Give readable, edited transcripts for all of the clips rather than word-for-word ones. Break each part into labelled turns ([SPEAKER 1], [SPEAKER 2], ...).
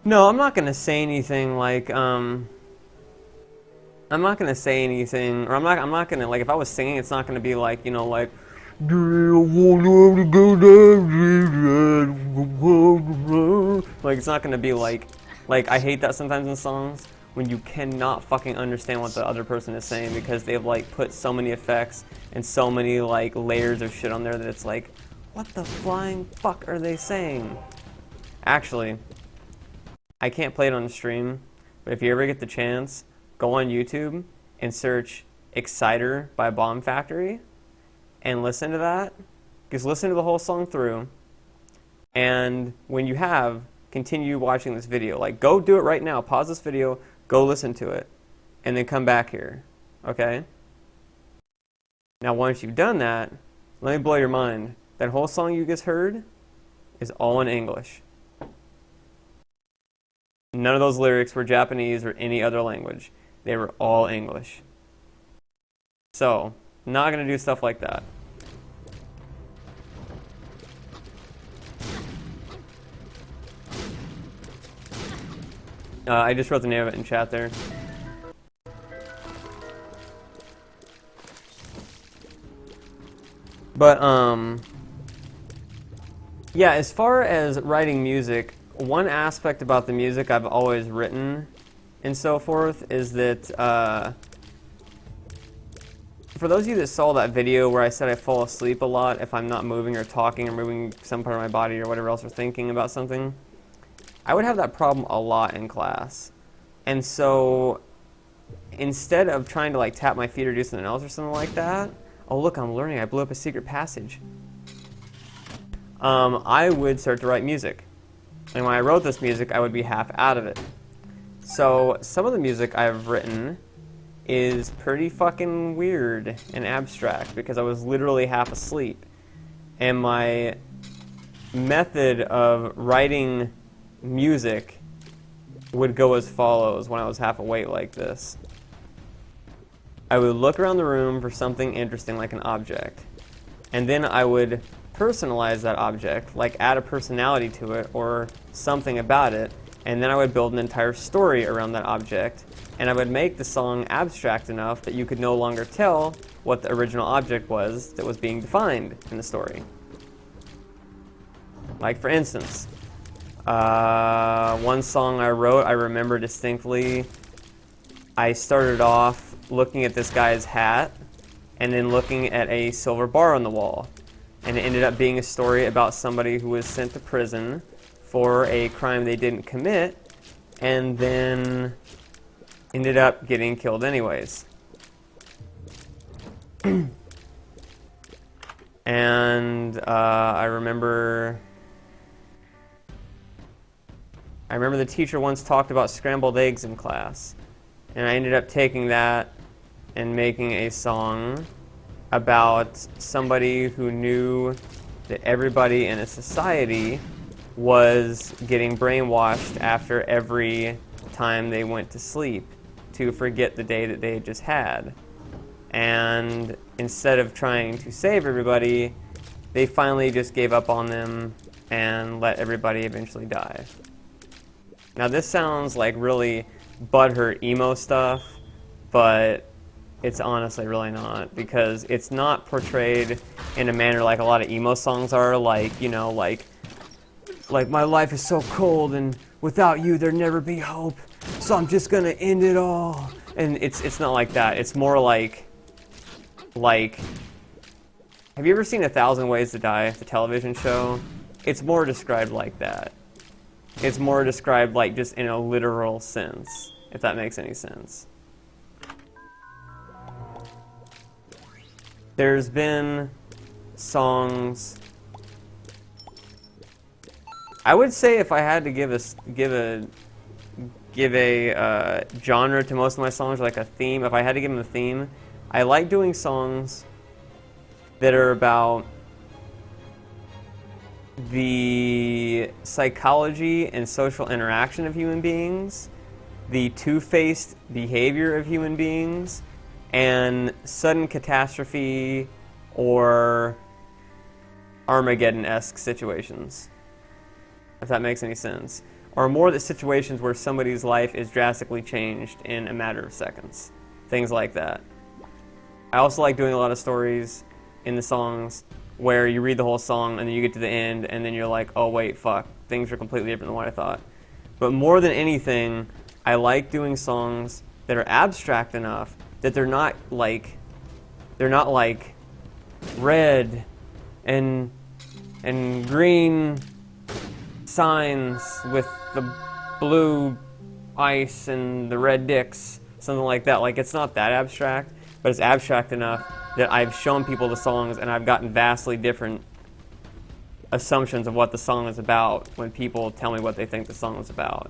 [SPEAKER 1] No, I'm not gonna say anything like I'm not gonna say anything, or I'm not gonna like if I was singing, it's not gonna be like like. Do you want to go down? Like it's not gonna be like I hate that sometimes in songs when you cannot fucking understand what the other person is saying because they've like put so many effects and so many like layers of shit on there that it's like, what the flying fuck are they saying? Actually, I can't play it on the stream, but if you ever get the chance, go on YouTube and search Exciter by Bomb Factory and listen to that. Just listen to the whole song through. And when you have, continue watching this video. Like, go do it right now. Pause this video, go listen to it, and then come back here. Okay? Now, once you've done that, let me blow your mind. That whole song you just heard is all in English. None of those lyrics were Japanese or any other language. They were all English. So, not going to do stuff like that. I just wrote the name of it in chat there. But, yeah, as far as writing music, one aspect about the music I've always written and so forth is that, for those of you that saw that video where I said I fall asleep a lot if I'm not moving or talking or moving some part of my body or whatever else or thinking about something, I would have that problem a lot in class. And so instead of trying to like tap my feet or do something else or something like that, oh look, I'm learning, I blew up a secret passage. I would start to write music. And when I wrote this music, I would be half out of it. So some of the music I've written is pretty fucking weird and abstract because I was literally half asleep. And my method of writing music would go as follows when I was half awake like this. I would look around the room for something interesting like an object. And then I would personalize that object, like add a personality to it or something about it. And then I would build an entire story around that object. And I would make the song abstract enough that you could no longer tell what the original object was that was being defined in the story. Like for instance, one song I wrote, I remember distinctly, I started off looking at this guy's hat and then looking at a silver bar on the wall. And it ended up being a story about somebody who was sent to prison for a crime they didn't commit and then ended up getting killed anyways. And I remember the teacher once talked about scrambled eggs in class. And I ended up taking that and making a song about somebody who knew that everybody in a society was getting brainwashed after every time they went to sleep to forget the day that they had just had. And instead of trying to save everybody, they finally just gave up on them and let everybody eventually die. Now this sounds like really butthurt emo stuff, but it's honestly really not, because it's not portrayed in a manner like a lot of emo songs are, like, you know, like my life is so cold and without you there'd never be hope, so I'm just gonna end it all. And it's not like that. It's more like, have you ever seen 1,000 Ways to Die, the television show? It's more described like that. It's more described like just in a literal sense, if that makes any sense. There's been songs, I would say if I had to give a genre to most of my songs, like a theme, if I had to give them a theme, I like doing songs that are about the psychology and social interaction of human beings, the two-faced behavior of human beings, and sudden catastrophe or Armageddon-esque situations, if that makes any sense. or more the situations where somebody's life is drastically changed in a matter of seconds. Things like that. I also like doing a lot of stories in the songs where you read the whole song and then you get to the end and then you're like, oh wait, fuck, things are completely different than what I thought. But more than anything, I like doing songs that are abstract enough that they're not like red and green signs with the blue ice and the red dicks, something like that. Like, it's not that abstract, but it's abstract enough that I've shown people the songs and I've gotten vastly different assumptions of what the song is about when people tell me what they think the song is about.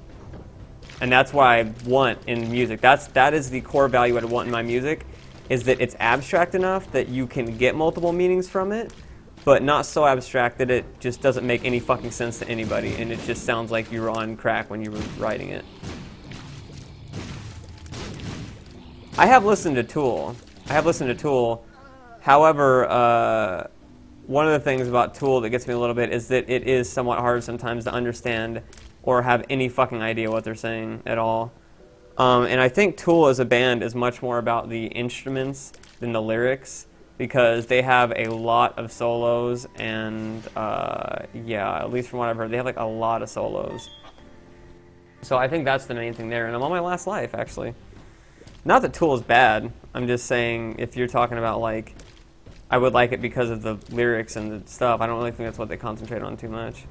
[SPEAKER 1] And that's what I want in music. That is the core value I want in my music, is that it's abstract enough that you can get multiple meanings from it, but not so abstract that it just doesn't make any fucking sense to anybody and it just sounds like you were on crack when you were writing it. I have listened to Tool. However, one of the things about Tool that gets me a little bit is that it is somewhat hard sometimes to understand or have any fucking idea what they're saying at all. And I think Tool as a band is much more about the instruments than the lyrics, because they have a lot of solos and, yeah, at least from what I've heard, they have like a lot of solos. So I think that's the main thing there, and I'm on my last life, actually. Not that Tool is bad, I'm just saying if you're talking about like, I would like it because of the lyrics and the stuff, I don't really think that's what they concentrate on too much.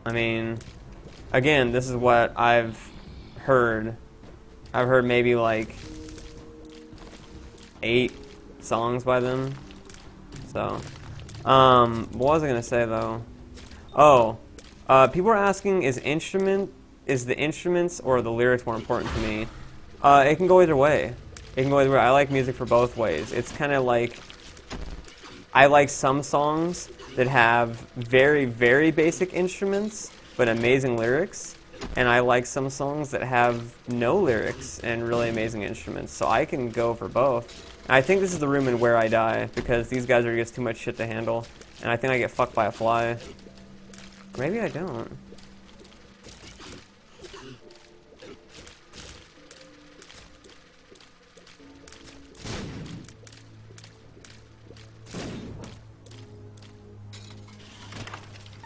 [SPEAKER 1] I mean, again, this is what I've heard. I've heard maybe like 8 songs by them. So, what was I gonna say though? Oh, people are asking, is the instruments or the lyrics more important to me? It can go either way. I like music for both ways. It's kind of like, I like some songs that have very, very basic instruments but amazing lyrics, and I like some songs that have no lyrics and really amazing instruments, so I can go for both. And I think this is the room in Where I Die, because these guys are just too much shit to handle, and I think I get fucked by a fly. Or maybe I don't.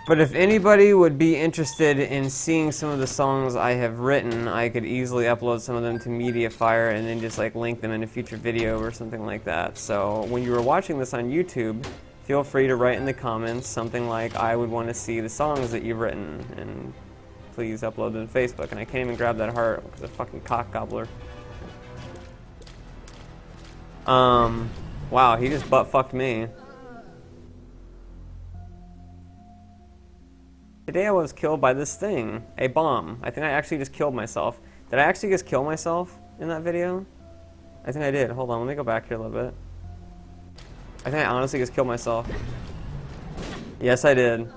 [SPEAKER 1] But if anybody would be interested in seeing some of the songs I have written, I could easily upload some of them to Mediafire and then just like link them in a future video or something like that. So when you are watching this on YouTube, feel free to write in the comments something like, I would want to see the songs that you've written, and please upload them to Facebook. And I can't even grab that heart because of fucking cock gobbler. Wow, he just butt fucked me. Today I was killed by this thing, a bomb. I think I actually just killed myself. Did I actually just kill myself in that video? I think I did. Hold on, let me go back here a little bit. I think I honestly just killed myself. Yes, I did.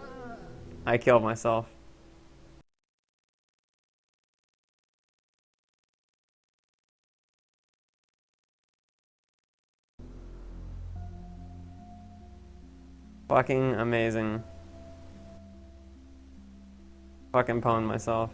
[SPEAKER 1] I killed myself. Fucking amazing. Fucking pwned myself.